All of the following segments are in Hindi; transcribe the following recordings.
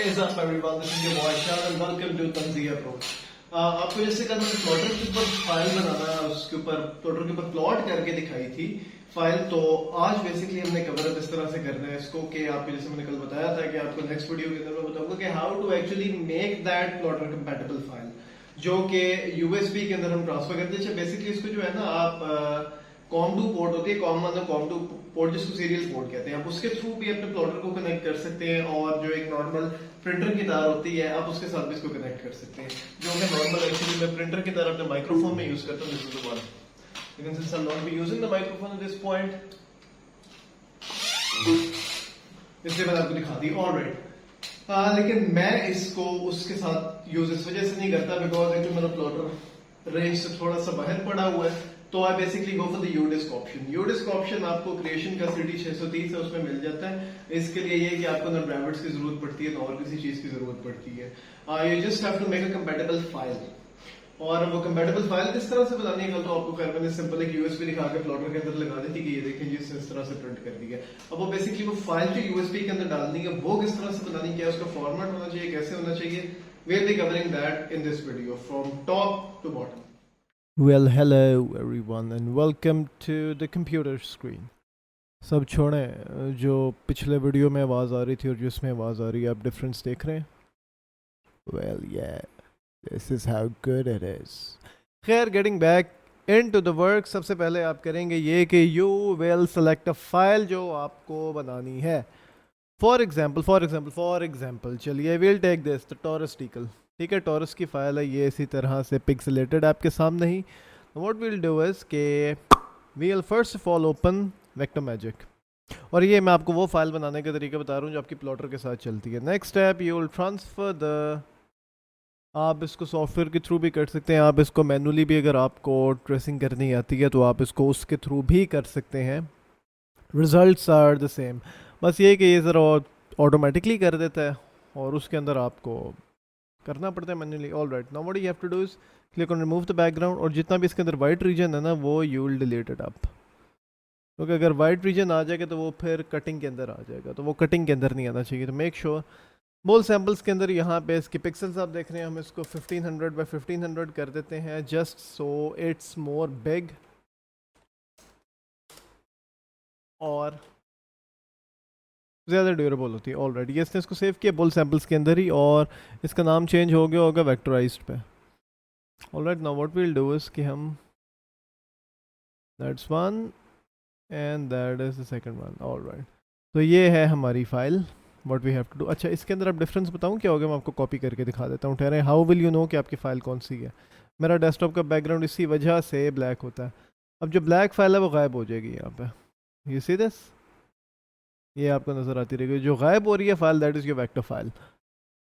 is up everyone, this is your boy Shah and welcome to Tanzia Pro। आपको जैसे कल मैंने प्लॉटर के ऊपर फाइल बनाना उसके ऊपर प्लॉटर के ऊपर प्लॉट करके दिखाई थी फाइल, तो आज बेसिकली हमने कवर अप इस तरह से करना है इसको कि आपको जैसे मैंने कल बताया था कि आपको नेक्स्ट वीडियो के अंदर मैं बताऊंगा कि how to actually make that plotter compatible file जो कि यूएसबी के अंदर हम ट्रांसफर करते हैं। बेसिकली इसको जो है ना आप कॉम टू पोर्ट होती है, कॉम टू पोर्ट जिसको सीरियल पोर्ट कहते हैं, आप उसके थ्रू भी अपने प्लॉटर को कनेक्ट कर सकते हैं और जो एक नॉर्मल प्रिंटर की तार होती है आप उसके साथ भी इसको कनेक्ट कर सकते हैं। जो कि नॉर्मल एक्चुअली मैं प्रिंटर की तरह अपने माइक्रोफोन में यूज करता हूँ। दिस इज द वन, लेकिन since I am not be using the microphone at this point, इसलिए मैंने आपको दिखा दी। ऑलराइट, लेकिन मैं इसको उसके साथ यूज इस वजह से नहीं करता बिकॉज एक्चुअली मेरा प्लॉटर रेंज से थोड़ा सा बाहर पड़ा हुआ है, तो I basically go for the U disk option. U disk option आपको क्रिएशन का सिटी 630 है उसमें मिल जाता है। इसके लिए ये कि आपको ना ड्राइवर्स की जरूरत पड़ती है ना और किसी चीज की जरूरत पड़ती है। You just have to make a compatible file, और वो कंपैटिबल फाइल किस तरह से बनानी है तो आपको कर मैंने सिंपल एक यूएसबी दिखा के प्लॉटर के अंदर लगा दी थी कि ये देखें जी इस तरह से प्रिंट कर दिया। अब वो बेसिकली वो फाइल जो यूएसबी के अंदर डालनी है वो किस तरह से बनानी, क्या उसका फॉर्मेट होना चाहिए, कैसे होना चाहिए, we will be covering that in this video from top to bottom. Well, hello everyone and welcome to the computer screen. सब छोड़ें, जो पिछले वीडियो में आवाज़ आ रही थी और जिसमें आवाज़ आ रही है, आप डिफरेंस देख रहे हैं? Well, yeah, this is how good it is. खैर, getting back into the work, सबसे पहले आप करेंगे ये कि you will select a file जो आपको बनानी है। For example, चलिए we'll take this, the Taurus Decal। ठीक है, टॉरस की फाइल है ये, इसी तरह से पिक्सेलेटेड आपके सामने ही। व्हाट वील डू इज के we'll first of all open vector magic, और ये मैं आपको वो फाइल बनाने का तरीका बता रहा हूँ जो आपकी प्लॉटर के साथ चलती है। Next step, you will transfer the, आप इसको सॉफ्टवेयर के थ्रू भी कर सकते हैं, आप इसको मैनुअली भी, अगर आपको ट्रेसिंग करनी आती है तो आप इसको उसके थ्रू भी कर सकते हैं। रिजल्ट्स आर द सेम, बस ये कि ये ज़रा ऑटोमेटिकली कर देता है और उसके अंदर आपको करना पड़ता है manually. All right, now what you have to do is click on remove the background, और जितना भी इसके अंदर वाइट रीजन है ना वो you will delete it up, क्योंकि अगर वाइट रीजन आ जाएगा तो वो फिर कटिंग के अंदर आ जाएगा, तो वो कटिंग के अंदर नहीं आना चाहिए। तो मेक श्योर बोल सैम्पल्स के अंदर यहाँ पे इसके पिक्सल्स आप देख रहे हैं, हम इसको 1500 बाय 1500 कर देते हैं just so it's more big, और ज़्यादा ड्यूरेबल होती है। ऑलरेडी ये इसने इसको सेव किया बुल सैम्पल्स के अंदर ही, और इसका नाम चेंज हो गया होगा वेक्टराइज्ड पे। Alright, now what we will do is कि हम that's one and that is the second one. Alright, तो ये है हमारी file, what we have to do. अच्छा, इसके अंदर आप डिफरेंस बताऊँ क्या होगा, मैं आपको कॉपी करके दिखा देता हूँ। ठहरें, हाउ विल यू नो कि आपकी फ़ाइल कौन सी है। मेरा डेस्कटॉप का बैकग्राउंड इसी वजह से ब्लैक होता है। अब जो ब्लैक फाइल है वो गायब हो जाएगी यहाँ पे, यू सी दिस, ये आपको नज़र आती रहेगी। जो गायब हो रही है file, that is your vector file.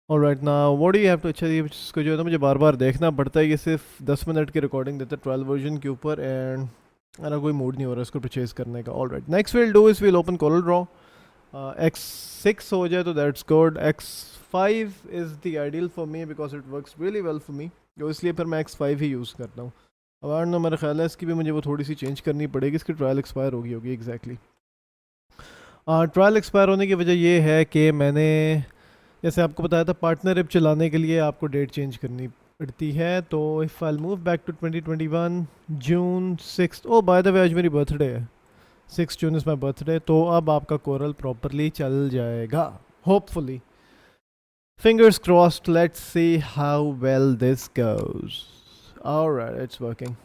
Alright, now what do you have to, अच्छा ये इसको जो है ना मुझे बार बार देखना पड़ता है, ये सिर्फ 10 मिनट की रिकॉर्डिंग देता है 12 वर्जन के ऊपर, एंड मेरा कोई मूड नहीं हो रहा इसको परचेज करने का। Alright, next will do is will open Corel Draw. X6 हो जाए तो that's good, X5 is the ideal for me because it works really well for me, तो इसलिए फिर मैं X5 ही यूज़ करता हूँ। अब आर नो, मेरा ख्याल है इसकी भी मुझे वो थोड़ी सी चेंज करनी पड़ेगी, इसकी ट्रायल एक्सपायर होगी एग्जैक्टली। ट्रायल एक्सपायर होने की वजह ये है कि मैंने जैसे आपको बताया था पार्टनर ऐप चलाने के लिए आपको डेट चेंज करनी पड़ती है। तो if I move back to 2021 June 6, oh by the way आज मेरी बर्थडे है, 6 जून इज़ माई बर्थडे, तो अब आपका कोरल प्रॉपरली चल जाएगा hopefully, fingers crossed, let's see how well this goes. Alright, it's working,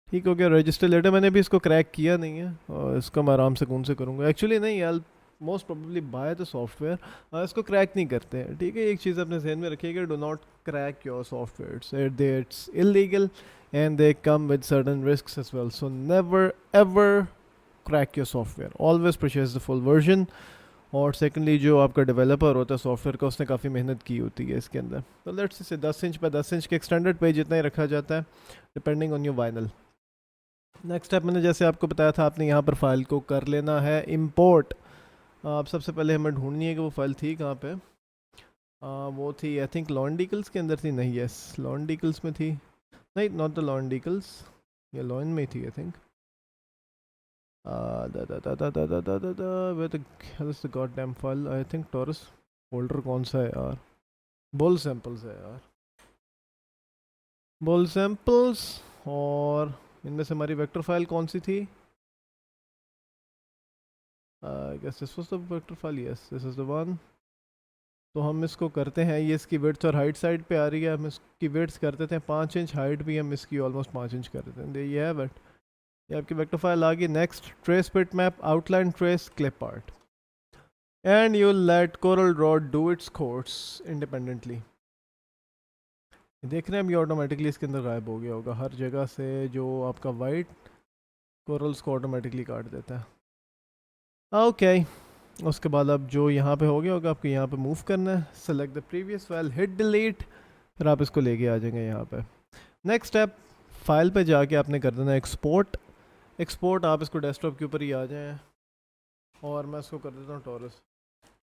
ठीक हो गया। रजिस्टर लेटर मैंने भी इसको क्रैक किया नहीं है, और इसको मैं आराम से कौन से करूँगा, एक्चुअली नहीं यार, most probably by the software, इसको क्रैक नहीं करते हैं। ठीक है, एक चीज़ अपने जहन में रखिएगा, do not crack your software, it's illegal and they come with certain risks as well, so never ever crack your software, always purchase the full version. और सेकेंडली जो आपका डेवलपर होता है सॉफ्टवेयर का, उसने काफ़ी मेहनत की होती है इसके अंदर। तो let's say 10 inch by 10 inch के एक्सटेंडेड पेज इतना ही रखा जाता है depending on your vinyl. Next step मैंने जैसे आपको बताया था, आपने यहाँ पर फाइल को कर लेना है इंपोर्ट। आप सबसे पहले हमें ढूंढनी है कि वो फाइल थी कहाँ पे। वो थी आई थिंक लॉन्डिकल्स के अंदर थी, नहीं, यस लॉन्डिकल्स में थी, नहीं नॉट द लॉन्डिकल्स, ये लॉन में थी I think. where the hell is the goddamn file? I think Taurus. Folder कौन सा है यार? बुल सैम्पल्स है यार, बुल सैम्पल्स। और इनमें से हमारी वेक्टर फाइल कौन सी थी? I guess this was the vector file, yes this is the one. तो हम इसको करते हैं, ये इसकी विड्थ और हाइट साइड पे आ रही है, हम इसकी विड्थ कर देते हैं 5 इंच, हाइट भी हम इसकी ऑलमोस्ट 5 इंच कर देते हैं। ये है बट ये आपकी वेक्टर फाइल आ गई। Next, trace bit map, outline trace, clip art, and you let Corel Draw do its course independently. देख रहे हैं हम, ये ऑटोमेटिकली इसके अंदर गायब हो गया होगा, हर जगह से जो आपका वाइट कोरल्स को ऑटोमेटिकली काट देता है। ओके उसके बाद अब जो यहाँ पे हो गया होगा, आपको यहाँ पे मूव करना है, select the previous file, hit delete, फिर आप इसको लेके आ जाएंगे यहाँ पे। नेक्स्ट स्टेप, फाइल पे जाके आपने कर देना एक्सपोर्ट। एक्सपोर्ट आप इसको डेस्कटॉप के ऊपर ही आ जाएं, और मैं इसको कर देता हूँ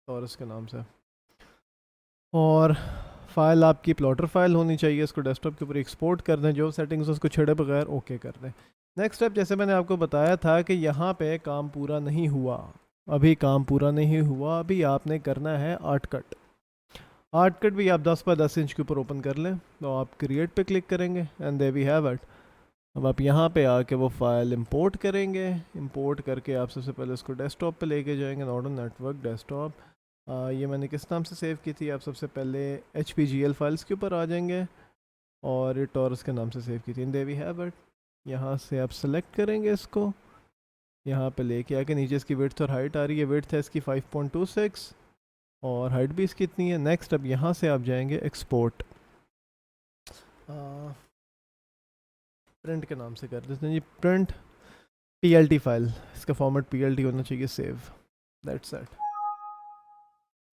टॉरस के नाम से। और फाइल आपकी प्लॉटर फाइल होनी चाहिए, इसको डेस्कटॉप के ऊपर एक्सपोर्ट कर दें, जो सेटिंग्स उसको छेड़े बगैर ओके कर दें। नेक्स्ट स्टेप, जैसे मैंने आपको बताया था कि यहाँ पे काम पूरा नहीं हुआ, अभी काम पूरा नहीं हुआ, अभी आपने करना है आर्ट कट। आर्ट कट भी आप 10 बाय 10 इंच के ऊपर ओपन कर लें, तो आप क्रिएट पे क्लिक करेंगे and there we have it. अब आप यहाँ पे आके वो फाइल इंपोर्ट करेंगे, इंपोर्ट करके आप सबसे पहले उसको डेस्कटॉप पे लेके जाएंगे, नॉट ऑन नेटवर्क डेस्कटॉप। ये मैंने किस नाम से सेव की थी, आप सबसे पहले HPGL फाइल्स के ऊपर आ जाएंगे, और ये टॉरस के नाम से सेव की थी, देयर वी हैव इट। यहाँ से आप सेलेक्ट करेंगे इसको, यहाँ पे लेके आके नीचे इसकी विड्थ और हाइट आ रही है, विड्थ है इसकी 5.26 और हाइट भी इसकी इतनी है। नेक्स्ट अब यहाँ से आप जाएंगे एक्सपोर्ट, प्रिंट के नाम से कर देते हैं जी, प्रिंट PLT फाइल, इसका फॉर्मेट PLT होना चाहिए, save, that's it,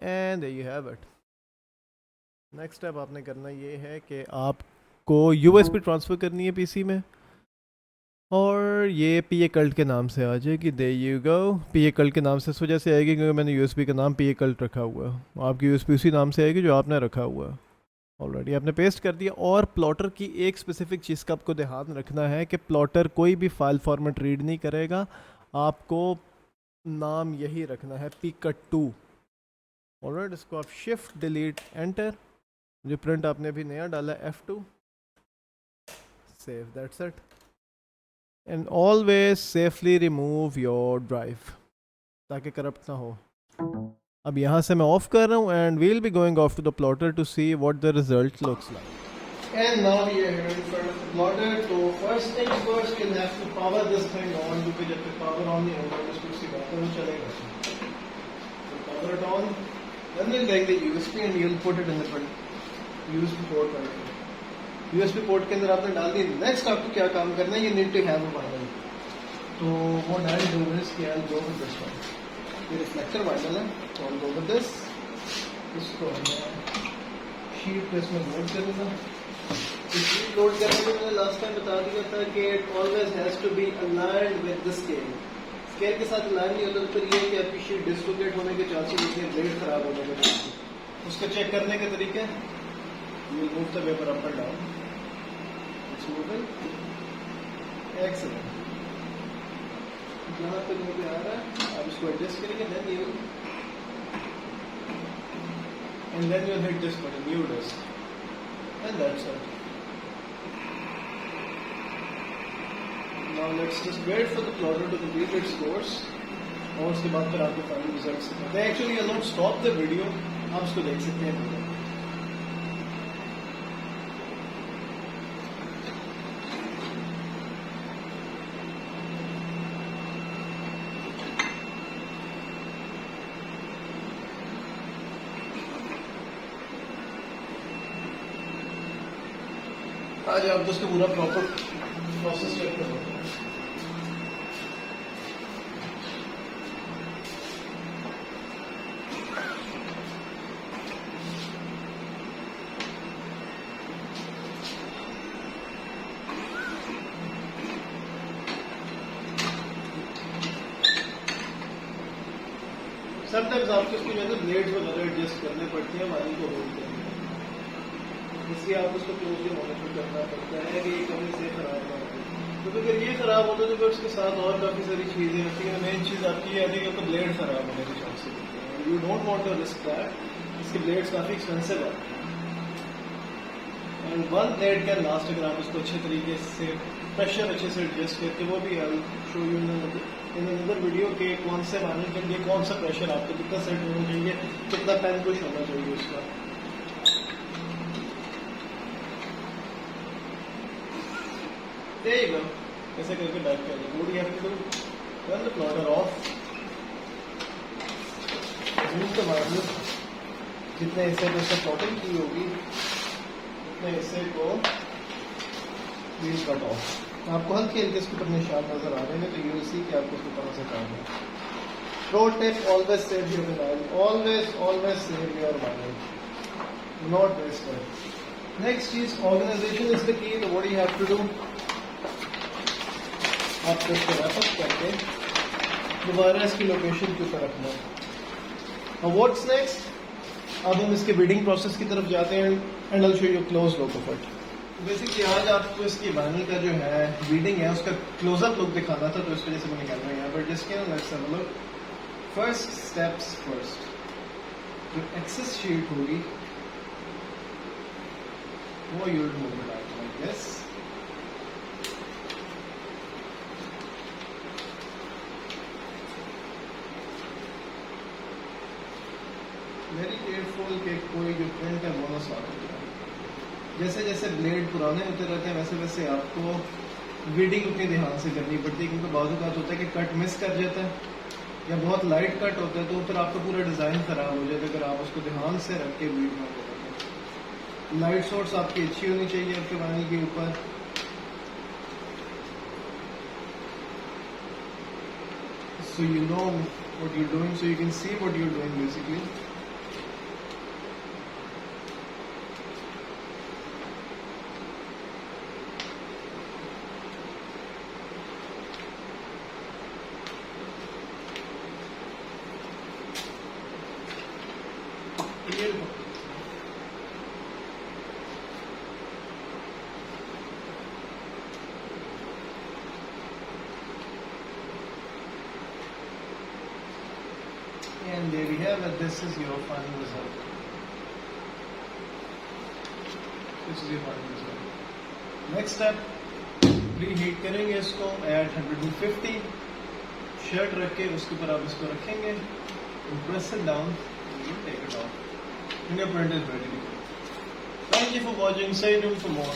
and there you have it. Next step आपने करना ये है कि आपको USB ट्रांसफ़र करनी है PC में, और ये PA कल्ट के नाम से आ जाएगी, there you go. PA cult के नाम से इस वजह से आएगी क्योंकि मैंने USB का नाम PA कल्ट रखा हुआ है, आपकी USB उसी नाम से आएगी जो आपने रखा हुआ है। ऑलरेडी आपने पेस्ट कर दिया। और प्लॉटर की एक स्पेसिफिक चीज़ का आपको ध्यान रखना है कि प्लॉटर कोई भी फाइल फॉर्मेट रीड नहीं करेगा, आपको नाम यही रखना है pcut2। ऑलराइट, इसको आप शिफ्ट डिलीट एंटर, जो प्रिंट आपने अभी नया डाला है F2, save, that's it. And always safely remove your drive ताकि करप्ट ना हो। अब यहाँ से मैं ऑफ कर रहा हूँ, and we'll be going off to the plotter to see what the result looks like. And now we are here in front of the plotter. So first things first, you'll have to power this thing on, क्योंकि जब तक power on नहीं होगा तो उसकी बात नहीं चलेगा। So power it on, then we'll take the USB and you'll put it in the front USB port पर। USB port के अंदर आपने डाल दी। Next आपको क्या काम करना है? You need to have a vinyl। तो what I'll do is कि I'll go with this one। ये रिफ्लेक्टर vinyl है, तो I'll go with this। इसको मैं शीट पे इसमें लोड करूँगा। शीट लोड करने में मैंने लास्ट टाइम बता दिया था कि it always has to be aligned with the scale. Scale के साथ अलाइन नहीं होता तो फिर ये कि आपकी शीट डिस्लोकेट होने के चांसेस होते हैं, ब्लेड खराब होने के चांसेस। उसको चेक करने के तरीके, you move the paper up and down, it's moving, excellent. जहाँ पे मूव आ रहा है आप इसको एडजस्ट करेंगे, then you and then you'll hit this button, new disk, and that's it. Now let's just wait for the plotter to complete its course, और उसके बाद फिर आपको फाइनल रिजल्ट्स दिखाते हैं। Actually I'll not stop the video, आप उसको देख सकते हैं पूरा। आज आप उसका पूरा प्रॉपर प्रोसेस चेक कर सकते हैं। समटाइम्स आपको इसकी जो है ना ब्लेड्स वगैरह एडजस्ट करने पड़ती हैं, वायरिंग को होल्ड करने, इसलिए आप उसको क्लोजली मॉनिटर करना पड़ता है कि ये कभी से खराब ना हो। तो अगर ये खराब होता है तो फिर उसके साथ और काफ़ी सारी चीज़ें आती हैं। मेन चीज़ आपकी ये आती है कि आपका ब्लेड खराब होने के चांसेस होते हैं, you don't want to risk that. इसके ब्लेड्स काफ़ी एक्सपेंसिव आते हैं and one blade can last अगर आप उसको अच्छे तरीके से प्रेशर अच्छे से एडजस्ट करके वो भी I show you in another video के कौन से वायरल के लिए कौन सा प्रेशर आपको कितना सेट होना चाहिए कितना पेन पुश होना चाहिए उसका. There you go. ऐसे करके बैक कर लो. What do you have to do? Turn the plotter off. Remove the wires. जितने हिस्से में उसने प्लॉटिंग की होगी उतने हिस्से को व्हील कट ऑफ. आपको हल्के हल्के इसके ऊपर निशान नजर आ रहे हैं तो यू विल सी कि आपको उसको कहाँ से काटना है. Pro tip, always save your vinyl. Always save your vinyl. Not waste it. Next चीज ऑर्गेनाइजेशन इज द की. तो what you have to do, आपको इसको रैप अप करके दोबारा इसकी लोकेशन के ऊपर रखना है. और व्हाट्स नेक्स्ट, अब हम इसके बीडिंग प्रोसेस की तरफ जाते हैं and I show you close look of it. Basically आज आपको इसकी वाइनिल का जो है बीडिंग है उसका क्लोजअप लुक दिखाना था तो इस वजह से मैंने निकालना है यहाँ पर. जिसके let's have a look. First steps first, जो एक्सेस शीट होगी वो you will move it out like this. Very careful कि कोई जो प्रिंट है वो ना साफ हो जाए. जैसे जैसे ब्लेड पुराने होते रहते हैं वैसे वैसे आपको वीडिंग उतनी ध्यान से करनी पड़ती है क्योंकि बाजू का होता है कि कट मिस कर जाता है या बहुत लाइट कट होता है तो फिर आपका पूरा डिज़ाइन खराब हो जाता है अगर आप उसको ध्यान से रख के वीड ना करें. लाइट सोर्स आपकी अच्छी होनी चाहिए आपके वाइनिल के ऊपर. so you know what you're doing, so you can see what you're doing basically. Beautiful. And there we have it. This is your final result. This is your final result. Next step, preheat करेंगे इसको at 150. शर्ट रख के उसके ऊपर आप इसको रखेंगे. Press it down. You take it off. And your print is ready to go. Thank you for watching. Stay tuned for more.